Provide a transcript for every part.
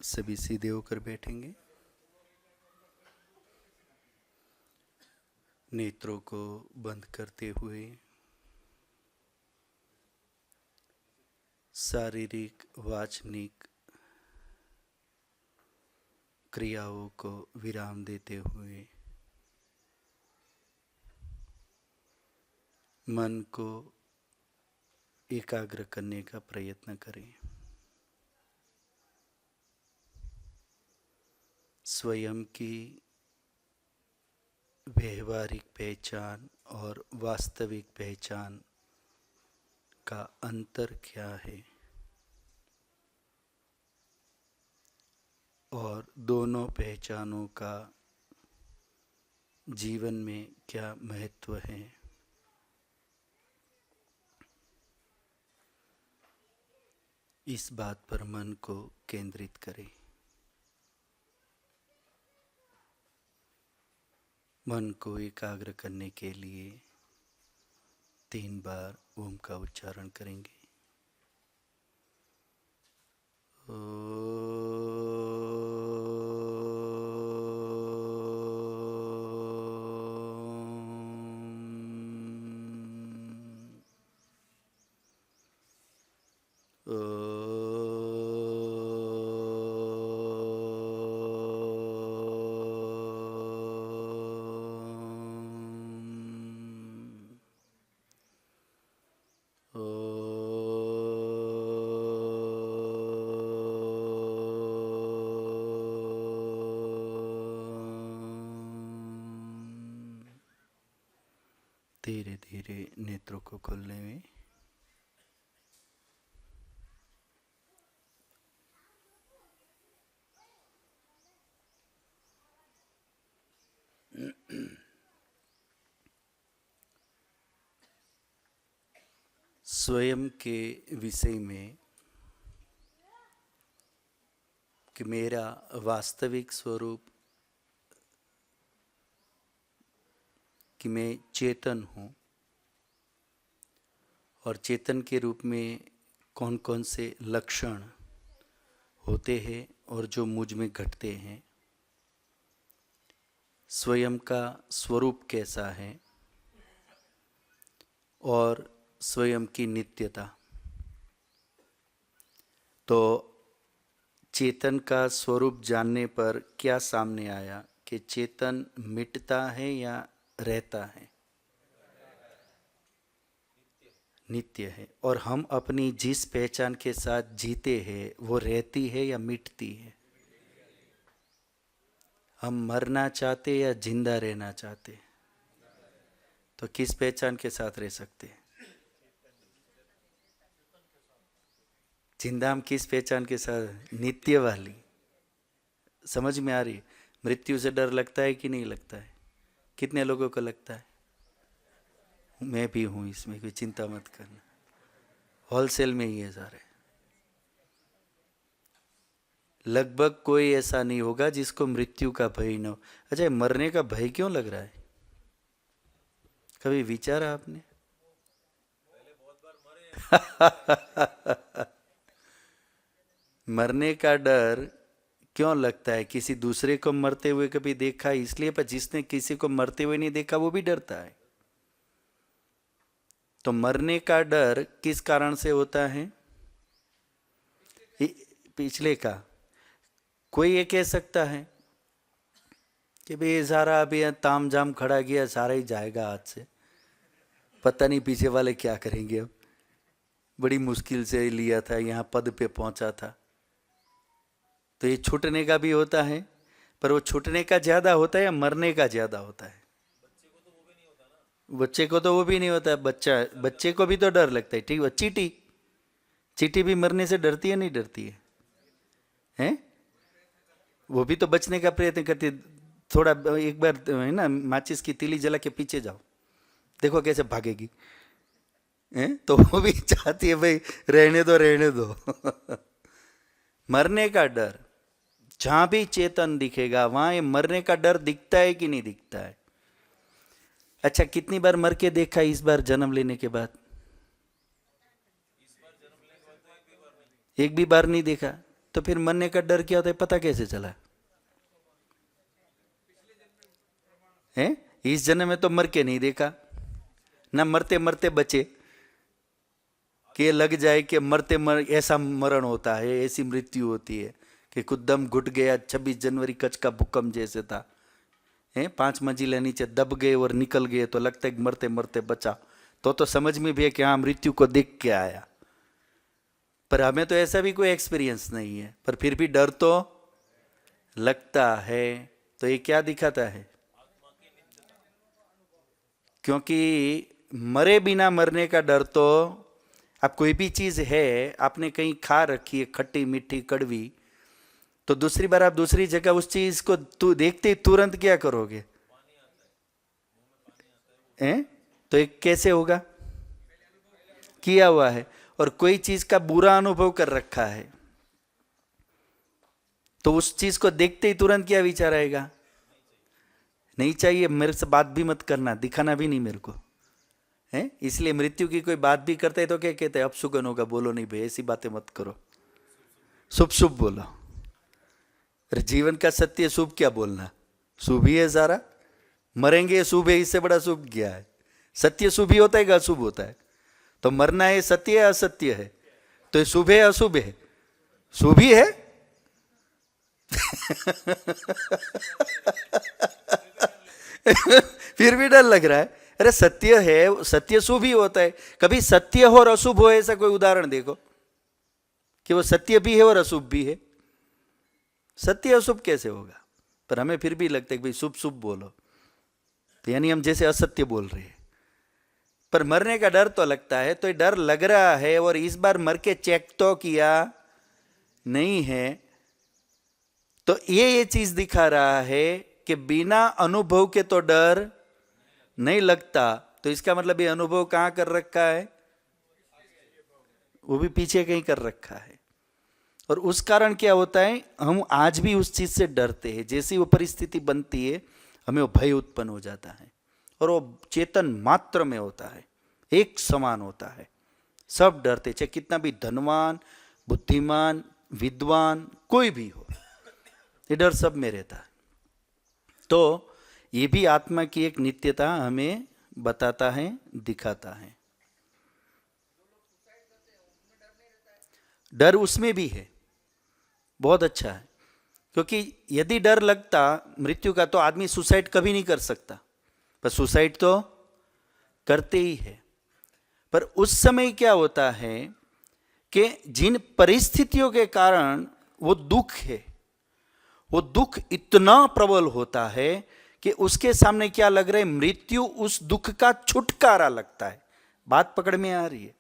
सभी सीधे होकर बैठेंगे। नेत्रों को बंद करते हुए शारीरिक वाचनिक क्रियाओं को विराम देते हुए मन को एकाग्र करने का प्रयत्न करें। स्वयं की व्यवहारिक पहचान और वास्तविक पहचान का अंतर क्या है और दोनों पहचानों का जीवन में क्या महत्व है, इस बात पर मन को केंद्रित करें। मन को एकाग्र करने के लिए 3 बार ओम का उच्चारण करेंगे। धीरे धीरे नेत्रों को खोलने में स्वयं के विषय में कि मेरा वास्तविक स्वरूप कि मैं चेतन हूँ और चेतन के रूप में कौन कौन से लक्षण होते हैं और जो मुझ में घटते हैं, स्वयं का स्वरूप कैसा है और स्वयं की नित्यता। तो चेतन का स्वरूप जानने पर क्या सामने आया कि चेतन मिटता है या रहता है, नित्य है। और हम अपनी जिस पहचान के साथ जीते हैं वो रहती है या मिटती है। हम मरना चाहते या जिंदा रहना चाहते, तो किस पहचान के साथ रह सकते हैं? जिंदा हम किस पहचान के साथ? नित्य वाली। समझ में आ रही? मृत्यु से डर लगता है कि नहीं लगता है? कितने लोगों को लगता है? मैं भी हूं, इसमें कोई चिंता मत करना, होलसेल में ही है सारे। लगभग कोई ऐसा नहीं होगा जिसको मृत्यु का भय न हो। अच्छा, मरने का भय क्यों लग रहा है? कभी विचारा आपने? मरने का डर क्यों लगता है? किसी दूसरे को मरते हुए कभी देखा इसलिए? पर जिसने किसी को मरते हुए नहीं देखा वो भी डरता है। तो मरने का डर किस कारण से होता है? पिछले का। कोई ये कह सकता है कि भाई सारा अभी ताम झाम खड़ा गया, सारा ही जाएगा आज से, पता नहीं पीछे वाले क्या करेंगे। अब बड़ी मुश्किल से लिया था, यहाँ पद पे पहुंचा था। तो ये छूटने का भी होता है, पर वो छूटने का ज्यादा होता है या मरने का ज्यादा होता है? बच्चे को तो वो भी नहीं होता है। बच्चे को भी तो डर लगता है। ठीक है, चींटी, चींटी भी मरने से डरती है नहीं डरती है? हैं? वो भी तो बचने का प्रयत्न करती है। थोड़ा एक बार है ना, माचिस की तीली जला के पीछे जाओ, देखो कैसे भागेगी। हैं? तो वो भी चाहती है भाई रहने दो रहने दो। मरने का डर, जहां भी चेतन दिखेगा वहां ये मरने का डर दिखता है कि नहीं दिखता है? अच्छा, कितनी बार मर के देखा इस बार जन्म लेने के बाद? एक भी बार नहीं देखा। तो फिर मरने का डर क्या होता है, पता कैसे चला है? इस जन्म में तो मर के नहीं देखा ना, मरते मरते बचे कि लग जाए कि मरते मर ऐसा मरण होता है, ऐसी मृत्यु होती है कि खुद दम घुट गया, 26 जनवरी कच्छ का भूकंप जैसे था है, 5 मंजिला नीचे दब गए और निकल गए, तो लगता है कि मरते मरते बचा। तो समझ में भी है कि हाँ मृत्यु को देख के आया, पर हमें तो ऐसा भी कोई एक्सपीरियंस नहीं है, पर फिर भी डर तो लगता है। तो ये क्या दिखाता है? क्योंकि मरे बिना मरने का डर, तो अब कोई भी चीज है आपने कहीं खा रखी है खट्टी मीठी कड़वी, तो दूसरी बार आप दूसरी जगह उस चीज को देखते ही तुरंत क्या करोगे? तो एक कैसे होगा? किया हुआ है। और कोई चीज का बुरा अनुभव कर रखा है, तो उस चीज को देखते ही तुरंत क्या विचार आएगा? नहीं चाहिए, मेरे से बात भी मत करना, दिखाना भी नहीं मेरे को है। इसलिए मृत्यु की कोई बात भी करते हैं तो क्या कहते हैं? अब सुगन होगा, बोलो नहीं भाई, ऐसी बातें मत करो, शुभ शुभ बोलो। अरे जीवन का सत्य शुभ क्या बोलना, शुभ ही है सारा, मरेंगे शुभ है, इससे बड़ा शुभ क्या है? सत्य शुभ ही होता है कि अशुभ होता है? तो मरना है सत्य है असत्य है? तो शुभ है अशुभ है? शुभ ही है। फिर भी डर लग रहा है। अरे सत्य है, सत्य शुभ ही होता है। कभी सत्य हो और अशुभ हो ऐसा कोई उदाहरण देखो कि वो सत्य भी है और अशुभ भी है। सत्य अशुभ कैसे होगा? पर हमें फिर भी लगता है कि भाई शुभ शुभ बोलो, तो यानी हम जैसे असत्य बोल रहे हैं। पर मरने का डर तो लगता है, तो डर लग रहा है, और इस बार मर के चेक तो किया नहीं है, तो ये चीज दिखा रहा है कि बिना अनुभव के तो डर नहीं लगता। तो इसका मतलब ये अनुभव कहां कर रखा है? वो भी पीछे कहीं कर रखा है। और उस कारण क्या होता है, हम आज भी उस चीज से डरते हैं। जैसी वो परिस्थिति बनती है हमें वो भय उत्पन्न हो जाता है, और वो चेतन मात्र में होता है, एक समान होता है। सब डरते, चाहे कितना भी धनवान बुद्धिमान विद्वान कोई भी हो, ये डर सब में रहता है। तो ये भी आत्मा की एक नित्यता हमें बताता है, दिखाता है। डर उसमें भी है, बहुत अच्छा है। क्योंकि यदि डर लगता मृत्यु का तो आदमी सुसाइड कभी नहीं कर सकता, पर सुसाइड तो करते ही है। पर उस समय क्या होता है कि जिन परिस्थितियों के कारण वो दुख है, वो दुख इतना प्रबल होता है कि उसके सामने क्या लग रहा है? मृत्यु उस दुख का छुटकारा लगता है। बात पकड़ में आ रही है?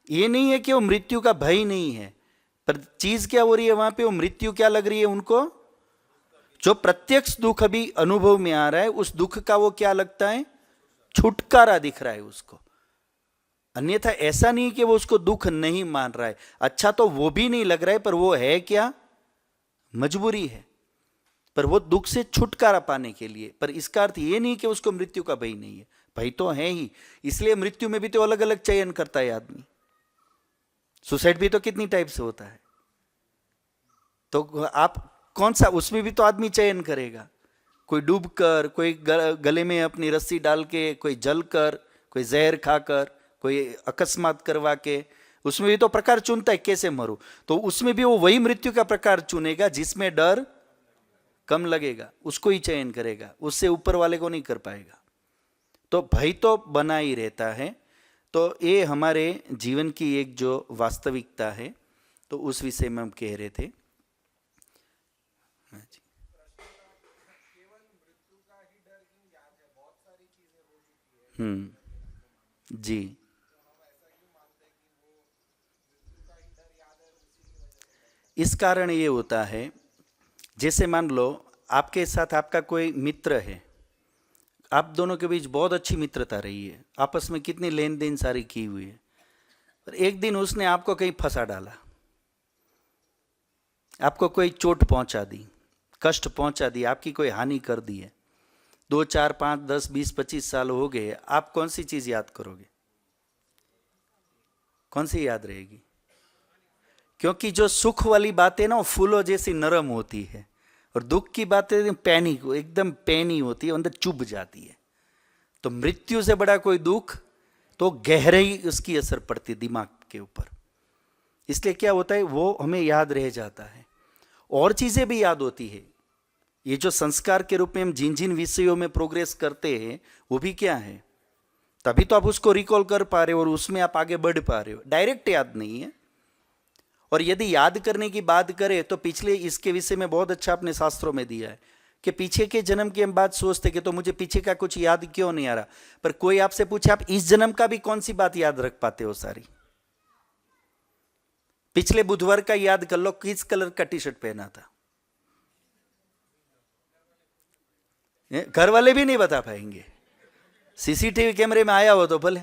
ये नहीं है कि वो मृत्यु का भय नहीं है, पर चीज क्या हो रही है वहां पे? वो मृत्यु क्या लग रही है उनको? जो प्रत्यक्ष दुख अभी अनुभव में आ रहा है, उस दुख का वो क्या लगता है? छुटकारा दिख रहा है उसको। अन्यथा ऐसा नहीं कि वो उसको दुख नहीं मान रहा है, अच्छा तो वो भी नहीं लग रहा है, पर वो है क्या? मजबूरी है, पर वो दुख से छुटकारा पाने के लिए। पर इसका अर्थ ये नहीं कि उसको मृत्यु का भय नहीं है, भय तो है ही। इसलिए मृत्यु में भी तो अलग अलग चयन करता है आदमी। सुसाइड भी तो कितनी टाइप से होता है, तो आप कौन सा, उसमें भी तो आदमी चयन करेगा। कोई डूब कर, कोई गले में अपनी रस्सी डाल के, कोई जल कर, कोई जहर खाकर, कोई अकस्मात करवा के, उसमें भी तो प्रकार चुनता है कैसे मरूं। तो उसमें भी वो वही मृत्यु का प्रकार चुनेगा जिसमें डर कम लगेगा, उसको ही चयन करेगा, उससे ऊपर वाले को नहीं कर पाएगा। तो भय तो बना ही रहता है। तो ये हमारे जीवन की एक जो वास्तविकता है, तो उस विषय में हम कह रहे थे। जी, इस कारण ये होता है, जैसे मान लो आपके साथ आपका कोई मित्र है, आप दोनों के बीच बहुत अच्छी मित्रता रही है, आपस में कितनी लेन देन सारी की हुई है, पर एक दिन उसने आपको कहीं फंसा डाला, आपको कोई चोट पहुंचा दी, कष्ट पहुंचा दी, आपकी कोई हानि कर दी है। 2, 4, 5, 10, 20, 25 साल हो गए, आप कौन सी चीज याद करोगे? कौन सी याद रहेगी? क्योंकि जो सुख वाली बातें ना वो फूलों जैसी नरम होती है, और दुख की बातें पैनी एकदम पैनी होती है, अंदर चुभ जाती है। तो मृत्यु से बड़ा कोई दुख तो गहरे ही उसकी असर पड़ती दिमाग के ऊपर। इसलिए क्या होता है, वो हमें याद रह जाता है। और चीजें भी याद होती है। ये जो संस्कार के रूप में हम जिन जिन विषयों में प्रोग्रेस करते हैं वो भी क्या है, तभी तो आप उसको रिकॉल कर पा रहे हो और उसमें आप आगे बढ़ पा रहे हो। डायरेक्ट याद नहीं है। और यदि याद करने की बात करें तो पिछले इसके विषय में बहुत अच्छा अपने शास्त्रों में दिया है कि पीछे के जन्म की हम बात सोचते कि तो मुझे पीछे का कुछ याद क्यों नहीं आ रहा, पर कोई आपसे पूछे आप इस जन्म का भी कौन सी बात याद रख पाते हो सारी? पिछले बुधवार का याद कर लो, किस कलर का टी शर्ट पहना था, घर वाले भी नहीं बता पाएंगे। सीसीटीवी कैमरे में आया हो तो भले,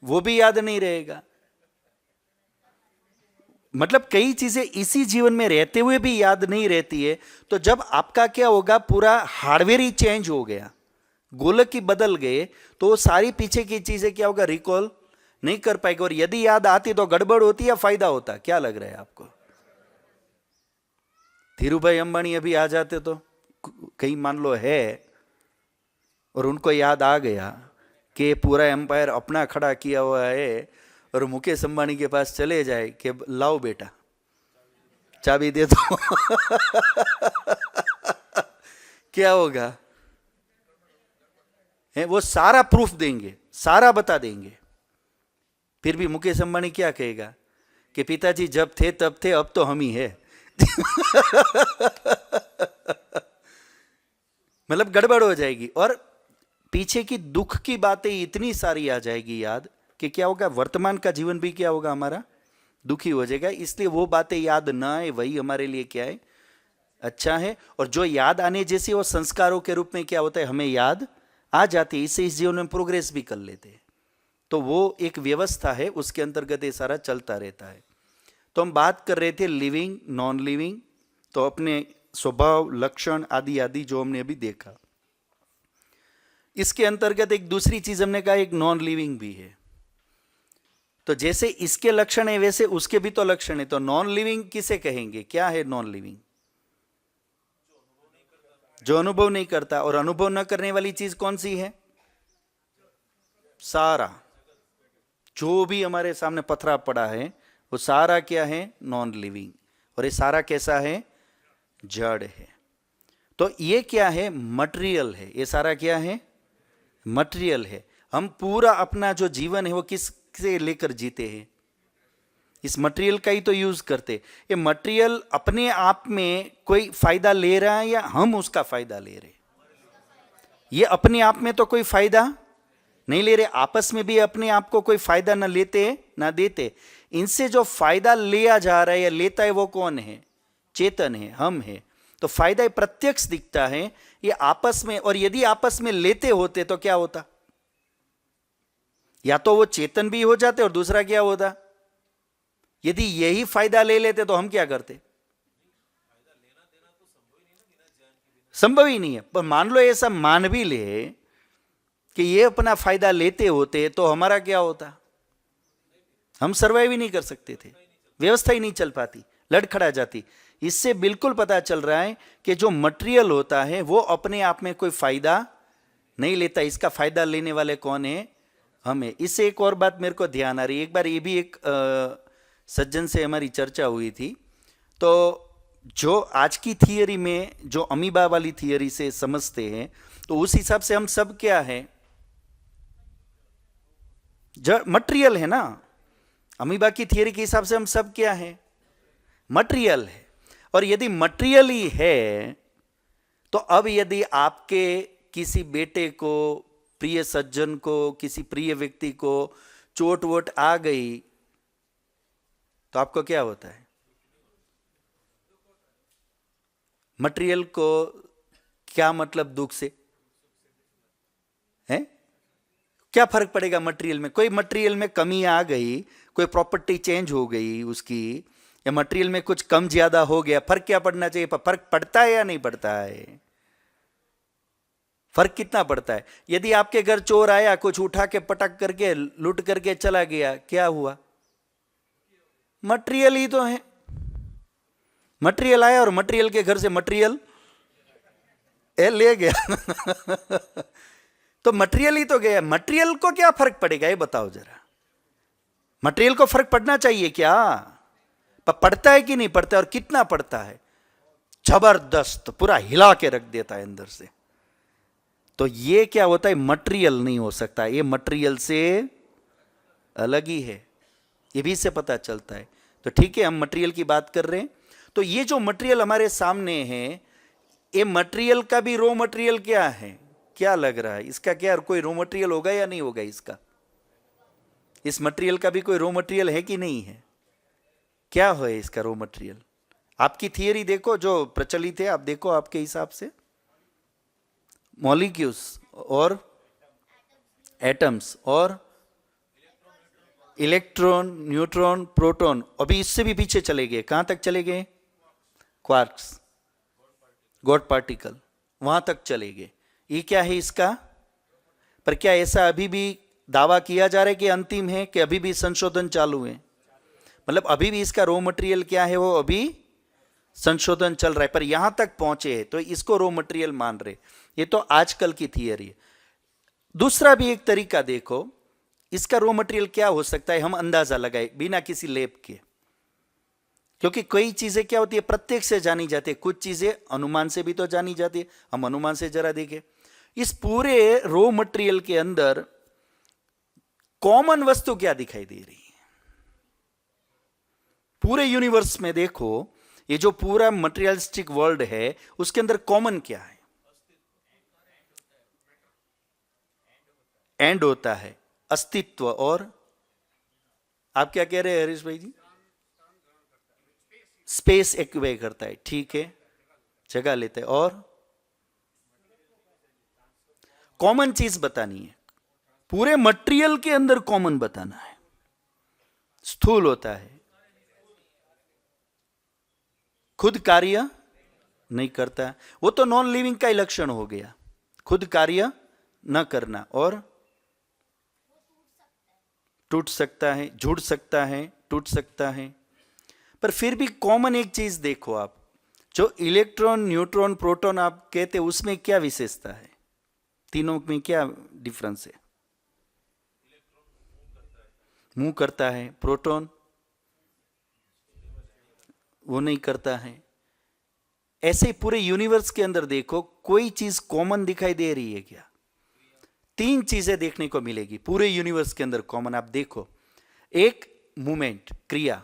वो भी याद नहीं रहेगा। मतलब कई चीजें इसी जीवन में रहते हुए भी याद नहीं रहती है। तो जब आपका क्या होगा, पूरा हार्डवेयर ही चेंज हो गया, गोलक ही बदल गए, तो सारी पीछे की चीजें क्या होगा, रिकॉल नहीं कर पाएगा। और यदि याद आती तो गड़बड़ होती या फायदा होता, क्या लग रहा है आपको? धीरूभाई अंबानी अभी आ जाते तो कहीं मान लो है और उनको याद आ गया कि पूरा एम्पायर अपना खड़ा किया हुआ है, और मुकेश अंबानी के पास चले जाए कि लाओ बेटा चाबी दे दो क्या होगा? वो सारा प्रूफ देंगे, सारा बता देंगे। फिर भी मुकेश अंबानी क्या कहेगा कि पिताजी जब थे तब थे, अब तो हम ही है मतलब गड़बड़ हो जाएगी। और पीछे की दुख की बातें इतनी सारी आ जाएगी याद कि क्या होगा, वर्तमान का जीवन भी क्या होगा हमारा, दुखी हो जाएगा। इसलिए वो बातें याद ना आए वही हमारे लिए क्या है, अच्छा है। और जो याद आने जैसी वो संस्कारों के रूप में क्या होता है, हमें याद आ जाती है। इससे इस जीवन में प्रोग्रेस भी कर लेते हैं। तो वो एक व्यवस्था है, उसके अंतर्गत ये सारा चलता रहता है। तो हम बात कर रहे थे लिविंग, नॉन लिविंग, तो अपने स्वभाव, लक्षण आदि आदि जो हमने अभी देखा। इसके अंतर्गत एक दूसरी चीज हमने कहा, एक नॉन लिविंग भी है। तो जैसे इसके लक्षण है वैसे उसके भी तो लक्षण है। तो नॉन लिविंग किसे कहेंगे, क्या है नॉन लिविंग? जो अनुभव नहीं करता। और अनुभव न करने वाली चीज कौन सी है? सारा जो भी हमारे सामने पथरा पड़ा है वो सारा क्या है, नॉन लिविंग। और ये सारा कैसा है, जड़ है। तो ये क्या है, मटेरियल है। ये सारा क्या है, मटेरियल है। हम पूरा अपना जो जीवन है वो किससे लेकर जीते हैं, इस मटेरियल का ही तो यूज करते। ये मटेरियल अपने आप में कोई फायदा ले रहा है या हम उसका फायदा ले रहे? ये अपने आप में तो कोई फायदा नहीं ले रहे, आपस में भी अपने आप को कोई फायदा ना लेते ना देते। इनसे जो फायदा लिया जा रहा है या लेता है वो कौन है, चेतन है, हम है। तो फायदा प्रत्यक्ष दिखता है ये आपस में। और यदि आपस में लेते होते तो क्या होता, या तो वो चेतन भी हो जाते और दूसरा क्या होता, यदि यही फायदा ले लेते तो हम क्या करते? संभव ही नहीं है। पर मान लो ऐसा मान भी ले कि ये अपना फायदा लेते होते तो हमारा क्या होता, हम सर्वाइव ही नहीं कर सकते थे, व्यवस्था ही नहीं चल पाती, लड़खड़ा जाती। इससे बिल्कुल पता चल रहा है कि जो मटेरियल होता है वो अपने आप में कोई फायदा नहीं लेता, इसका फायदा लेने वाले कौन है, हमें। इससे एक और बात मेरे को ध्यान आ रही है। एक बार ये भी एक सज्जन से हमारी चर्चा हुई थी। तो जो आज की थियरी में जो अमीबा वाली थियरी से समझते हैं, तो उस हिसाब से हम सब क्या है, जो मटेरियल है ना। अमीबा की थियरी के हिसाब से हम सब क्या है, मटेरियल है। और यदि मटेरियल ही है तो अब यदि आपके किसी बेटे को, प्रिय सज्जन को, किसी प्रिय व्यक्ति को चोट वोट आ गई तो आपको क्या होता है? मटेरियल को क्या मतलब दुख से है? क्या फर्क पड़ेगा मटेरियल में? कोई मटेरियल में कमी आ गई, कोई प्रॉपर्टी चेंज हो गई उसकी, या मटेरियल में कुछ कम ज्यादा हो गया, फर्क क्या पड़ना चाहिए? फर्क पड़ता है या नहीं पड़ता है? फर्क कितना पड़ता है? यदि आपके घर चोर आया, कुछ उठा के पटक करके लूट करके चला गया, क्या हुआ? मटेरियल ही तो है। मटेरियल आया और मटेरियल के घर से मटेरियल ले गया। तो मटेरियल ही तो गया, मटेरियल को क्या फर्क पड़ेगा ये बताओ जरा। मटेरियल को फर्क पड़ना चाहिए क्या? पड़ता है कि नहीं पड़ता, और कितना पड़ता है? जबरदस्त, पूरा हिला के रख देता है अंदर से। तो ये क्या होता है? मटेरियल नहीं हो सकता, ये मटेरियल से अलग ही है, ये भी इससे पता चलता है। तो ठीक है, हम मटेरियल की बात कर रहे हैं। तो ये जो मटेरियल हमारे सामने है, ये मटेरियल का भी रॉ मटेरियल क्या है? क्या लग रहा है इसका? क्या कोई रॉ मटेरियल होगा या नहीं होगा इसका? इस मटेरियल का भी कोई रॉ मटेरियल है कि नहीं है? क्या है इसका रॉ मटेरियल? आपकी थियरी देखो जो प्रचलित है, आप देखो आपके हिसाब से। मॉलिक्यूल्स और एटम्स और इलेक्ट्रॉन, न्यूट्रॉन, प्रोटॉन। अभी इससे भी पीछे चले गए, कहां तक चले गए? क्वार्क्स, गॉड पार्टिकल, वहां तक चले गए। ये क्या है इसका? पर क्या ऐसा अभी भी दावा किया जा रहा है कि अंतिम है, कि अभी भी संशोधन चालू है? मतलब अभी भी इसका रॉ मटेरियल क्या है, वो अभी संशोधन चल रहा है, पर यहां तक पहुंचे हैं तो इसको रॉ मटेरियल मान रहे। ये तो आजकल की थियरी है। दूसरा भी एक तरीका देखो, इसका रॉ मटेरियल क्या हो सकता है, हम अंदाजा लगाए बिना किसी लैब के। क्योंकि कई चीजें क्या होती है, प्रत्यक्ष से जानी जाती है, कुछ चीजें अनुमान से भी तो जानी जाती है। हम अनुमान से जरा देखें, इस पूरे रॉ मटेरियल के अंदर कॉमन वस्तु क्या दिखाई दे रही है? पूरे यूनिवर्स में देखो, ये जो पूरा मटेरियलिस्टिक वर्ल्ड है, उसके अंदर कॉमन क्या है? एंड होता है, अस्तित्व। और आप क्या कह रहे हैं हरीश भाई जी? स्पेस एक्वे करता है, ठीक है, जगह लेता है। और कॉमन चीज बतानी है, पूरे मटेरियल के अंदर कॉमन बताना है। स्थूल होता है, खुद कार्य नहीं करता, वो तो नॉन लिविंग का ही लक्षण हो गया, खुद कार्य न करना। और टूट सकता है, जुड़ सकता है, टूट सकता है। पर फिर भी कॉमन एक चीज देखो आप, जो इलेक्ट्रॉन, न्यूट्रॉन, प्रोटॉन आप कहते हैं, उसमें क्या विशेषता है? तीनों में क्या डिफरेंस है? मूव करता है, प्रोटॉन वो नहीं करता है। ऐसे पूरे यूनिवर्स के अंदर देखो, कोई चीज कॉमन दिखाई दे रही है क्या? तीन चीजें देखने को मिलेगी पूरे यूनिवर्स के अंदर कॉमन। आप देखो, एक मूवमेंट, क्रिया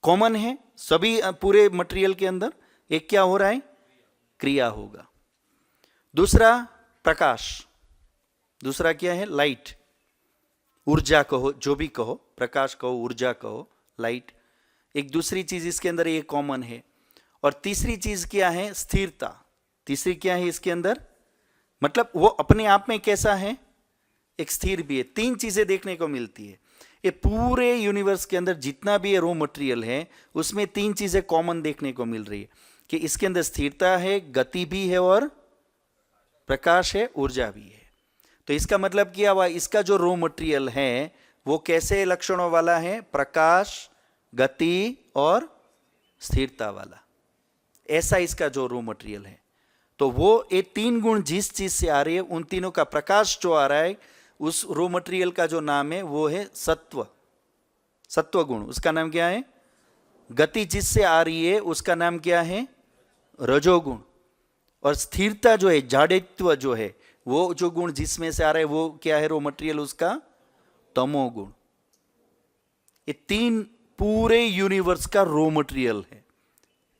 कॉमन है सभी पूरे मटेरियल के अंदर। एक क्या हो रहा है? क्रिया होगा। दूसरा प्रकाश, दूसरा क्या है? लाइट, ऊर्जा कहो, जो भी कहो, प्रकाश कहो, ऊर्जा कहो, लाइट। एक दूसरी चीज इसके अंदर ये कॉमन है। और तीसरी चीज क्या है? स्थिरता। तीसरी क्या है इसके अंदर? मतलब वो अपने आप में कैसा है? एक स्थिर भी है। तीन चीजें देखने को मिलती है। ये पूरे यूनिवर्स के अंदर जितना भी रॉ मटेरियल है, उसमें तीन चीजें कॉमन देखने को मिल रही है, कि इसके अंदर स्थिरता है, गति भी है, और प्रकाश है, ऊर्जा भी है। तो इसका मतलब क्या हुआ? इसका जो रॉ मटेरियल है वो कैसे लक्षणों वाला है? प्रकाश, गति और स्थिरता वाला। ऐसा इसका जो रॉ मटेरियल है। तो वो ये तीन गुण जिस चीज से आ रही है, उन तीनों का प्रकाश जो आ रहा है, उस रॉ मटेरियल का जो नाम है वो है सत्व, सत्व गुण। उसका नाम क्या है? गति जिससे आ रही है उसका नाम क्या है? रजोगुण। और स्थिरता जो है, जाड़ित्व जो है, वो जो गुण जिसमें से आ रहा है वो क्या है रॉ मटेरियल? उसका तमोगुण। ये तीन पूरे यूनिवर्स का रॉ मटेरियल है।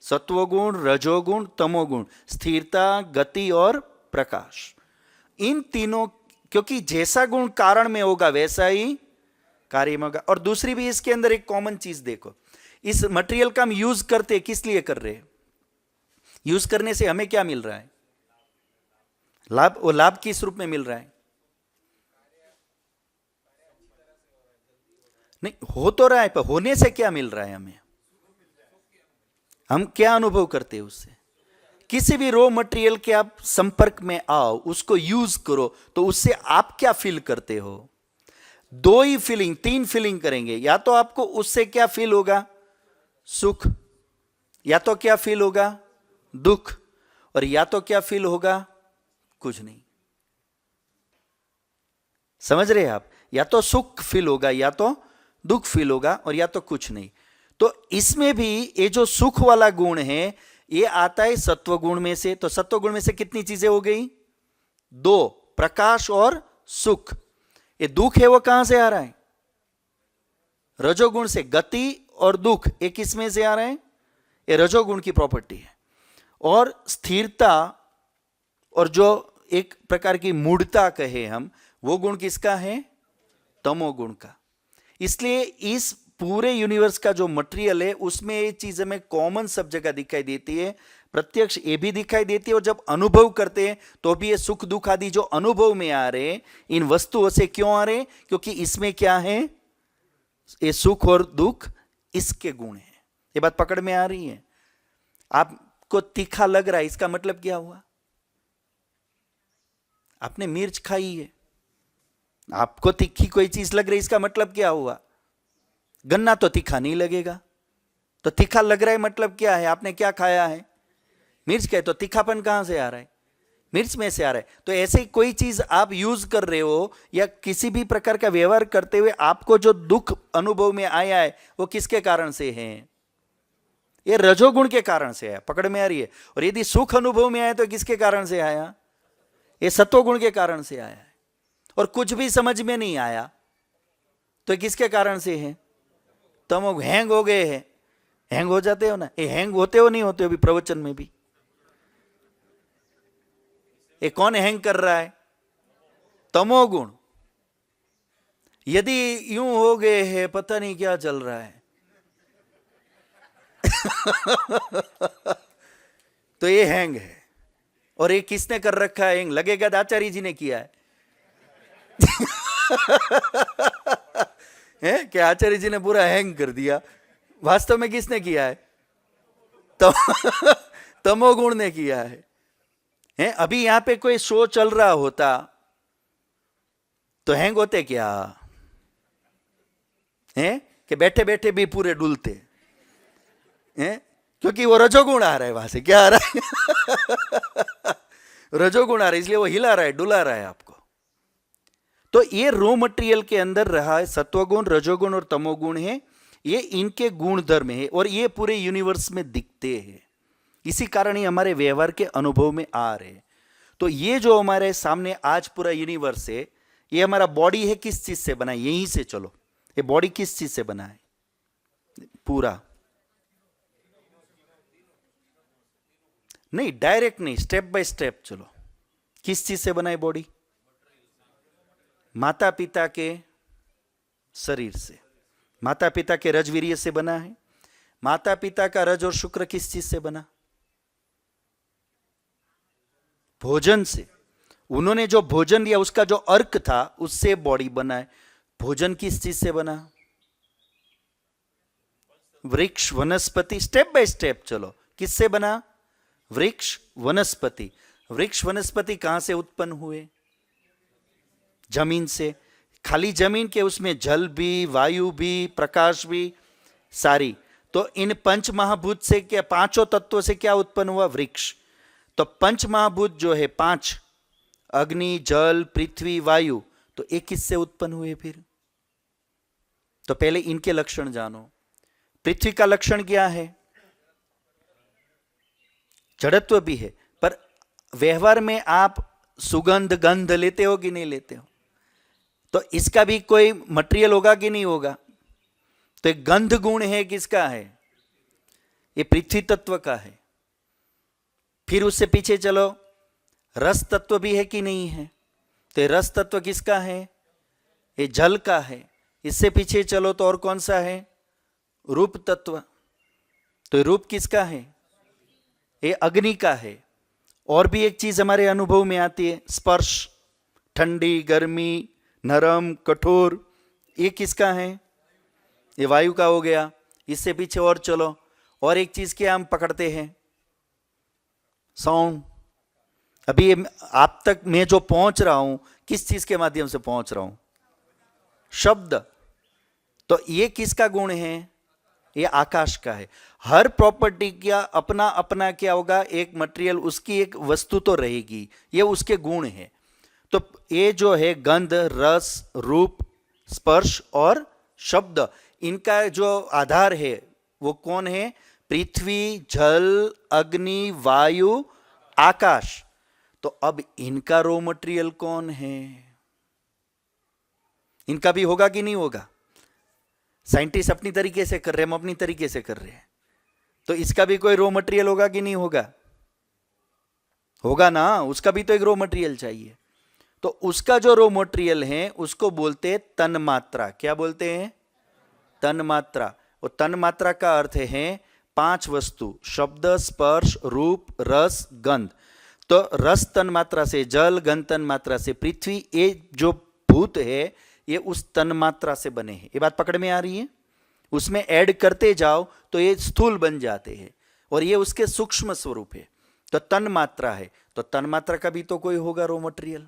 सत्वगुण, रजोगुण, तमोगुण, स्थिरता, गति और प्रकाश। इन तीनों, क्योंकि जैसा गुण कारण में होगा वैसा ही कार्य में होगा। और दूसरी भी इसके अंदर एक कॉमन चीज देखो, इस मटेरियल का हम यूज करते किस लिए कर रहे हैं? यूज करने से हमें क्या मिल रहा है? लाभ। वो लाभ किस रूप में मिल रहा है? नहीं, हो तो रहा है, पर होने से क्या मिल रहा है हमें? हम क्या अनुभव करते हैं उससे? किसी भी रॉ मटेरियल के आप संपर्क में आओ, उसको यूज करो, तो उससे आप क्या फील करते हो? दो ही फीलिंग, तीन फीलिंग करेंगे। या तो आपको उससे क्या फील होगा, सुख, या तो क्या फील होगा, दुख, और या तो क्या फील होगा, कुछ नहीं। समझ रहे हैं आप? या तो सुख फील होगा, या तो दुख फील होगा, और या तो कुछ नहीं। तो इसमें भी ये जो सुख वाला गुण है ये आता है सत्व गुण में से। तो सत्व गुण में से कितनी चीजें हो गई, दो, प्रकाश और सुख। ये दुख है वो कहां से आ रहा है, रजोगुण से। गति और दुख एक किसमें से आ रहे हैं, ये रजोगुण की प्रॉपर्टी है। और स्थिरता और जो एक प्रकार की मूढ़ता कहे हम, वो गुण किसका है, तमोगुण का। इसलिए इस पूरे यूनिवर्स का जो मटेरियल है उसमें ये चीज हमें कॉमन सब जगह दिखाई देती है, प्रत्यक्ष ये भी दिखाई देती है। और जब अनुभव करते हैं तो भी ये सुख दुख आदि जो अनुभव में आ रहे हैं, इन वस्तुओं से क्यों आ रहे हैं, क्योंकि इसमें क्या है, ये सुख और दुख इसके गुण है। ये बात पकड़ में आ रही है? आपको तीखा लग रहा है, इसका मतलब क्या हुआ, आपने मिर्च खाई है, आपको तीखी कोई चीज लग रही है, इसका मतलब क्या हुआ, गन्ना तो तीखा नहीं लगेगा। तो तीखा लग रहा है मतलब क्या है, आपने क्या खाया है, मिर्च खाए। तो तीखापन कहां से आ रहा है, मिर्च में से आ रहा है। तो ऐसे कोई चीज आप यूज कर रहे हो या किसी भी प्रकार का व्यवहार करते हुए आपको जो दुख अनुभव में आया है वो किसके कारण से है, ये रजोगुण के कारण से आया। पकड़ में आ रही है? और यदि सुख अनुभव में आया तो किसके कारण से आया, ये सत्वगुण के कारण से आया है। और कुछ भी समझ में नहीं आया तो किसके कारण से है, तमो। हैंग हो गए हैं, हैंग हो जाते हो ना, ये हैंग होते हो नहीं होते हो, अभी प्रवचन में भी ये कौन हैंग कर रहा है, तमोगुण। यदि यूं हो गए हैं, पता नहीं क्या चल रहा है तो ये हैंग है। और ये किसने कर रखा है हैंग, लगेगा आचार्य जी ने किया है है कि आचार्य जी ने पूरा हैंग कर दिया। वास्तव में किसने किया है, तमोगुण ने किया है। अभी यहां पे कोई शो चल रहा होता तो हैंग होते क्या, हैं कि बैठे बैठे भी पूरे डुलते हैं, क्योंकि वो रजोगुण आ रहा है। वहां से क्या आ रहा है रजोगुण आ रहा है, इसलिए वो हिला रहा है, डुला रहा है आपको। तो ये रॉ मटेरियल के अंदर रहा है सत्वगुण, रजोगुण और तमोगुण है, ये इनके गुण धर्म है और ये पूरे यूनिवर्स में दिखते हैं। इसी कारण ही हमारे व्यवहार के अनुभव में आ रहे। तो ये जो हमारे सामने आज पूरा यूनिवर्स है, ये हमारा बॉडी है, किस चीज से बना है, यहीं से चलो, ये बॉडी किस चीज से बना है पूरा, नहीं डायरेक्ट नहीं, स्टेप बाय स्टेप चलो। किस चीज से बना है बॉडी, माता पिता के शरीर से, माता पिता के रजवीर्य से बना है। माता पिता का रज और शुक्र किस चीज से बना, भोजन से। उन्होंने जो भोजन दिया उसका जो अर्क था उससे बॉडी बना है। भोजन किस चीज से बना, वृक्ष वनस्पति, स्टेप बाय स्टेप चलो। किससे बना, वृक्ष वनस्पति। वृक्ष वनस्पति कहां से उत्पन्न हुए, जमीन से। खाली जमीन के, उसमें जल भी, वायु भी, प्रकाश भी, सारी। तो इन पंच महाभूत से क्या, पांचों तत्वों से क्या उत्पन्न हुआ, वृक्ष। तो पंच महाभूत जो है पांच, अग्नि जल पृथ्वी वायु, तो एक किससे उत्पन्न हुए फिर। तो पहले इनके लक्षण जानो। पृथ्वी का लक्षण क्या है, जड़त्व भी है, पर व्यवहार में आप सुगंध गंध लेते हो कि नहीं लेते हो, तो इसका भी कोई मटेरियल होगा कि नहीं होगा। तो एक गंध गुण है, किसका है, ये पृथ्वी तत्व का है। फिर उससे पीछे चलो, रस तत्व भी है कि नहीं है, तो रस तत्व किसका है, ये जल का है। इससे पीछे चलो तो और कौन सा है, रूप तत्व। तो रूप किसका है, ये अग्नि का है। और भी एक चीज हमारे अनुभव में आती है, स्पर्श, ठंडी गर्मी नरम कठोर, ये किसका है, ये वायु का हो गया। इससे पीछे और चलो, और एक चीज क्या हम पकड़ते हैं, साउंड। अभी आप तक मैं जो पहुंच रहा हूं, किस चीज के माध्यम से पहुंच रहा हूं, शब्द। तो ये किसका गुण है? ये आकाश का है। हर प्रॉपर्टी का अपना अपना क्या होगा, एक मटेरियल, उसकी एक वस्तु तो रहेगी, ये उसके गुण है। तो ये जो है गंध, रस, रूप, स्पर्श और शब्द, इनका जो आधार है वो कौन है? पृथ्वी, जल, अग्नि, वायु, आकाश। तो अब इनका रॉ मटेरियल कौन है? इनका भी होगा कि नहीं होगा? साइंटिस्ट अपनी तरीके से कर रहे हैं, हम अपनी तरीके से कर रहे हैं, तो इसका भी कोई रॉ मटेरियल होगा कि नहीं होगा? होगा ना, उसका भी तो एक रॉ मटेरियल चाहिए। तो उसका जो रॉ मटेरियल है उसको बोलते हैं तन्मात्रा। क्या बोलते हैं? तन्मात्रा। और तन्मात्रा का अर्थ है 5 वस्तु, शब्द, स्पर्श, रूप, रस, गंध। तो रस तन्मात्रा से जल, गंध तन्मात्रा से पृथ्वी, ये जो भूत है ये उस तन्मात्रा से बने हैं। ये बात पकड़ में आ रही है? उसमें ऐड करते जाओ तो ये स्थूल बन जाते हैं, और ये उसके सूक्ष्म स्वरूप है। तो तन्मात्रा है, तो तन्मात्रा का भी तो कोई होगा रॉ मटेरियल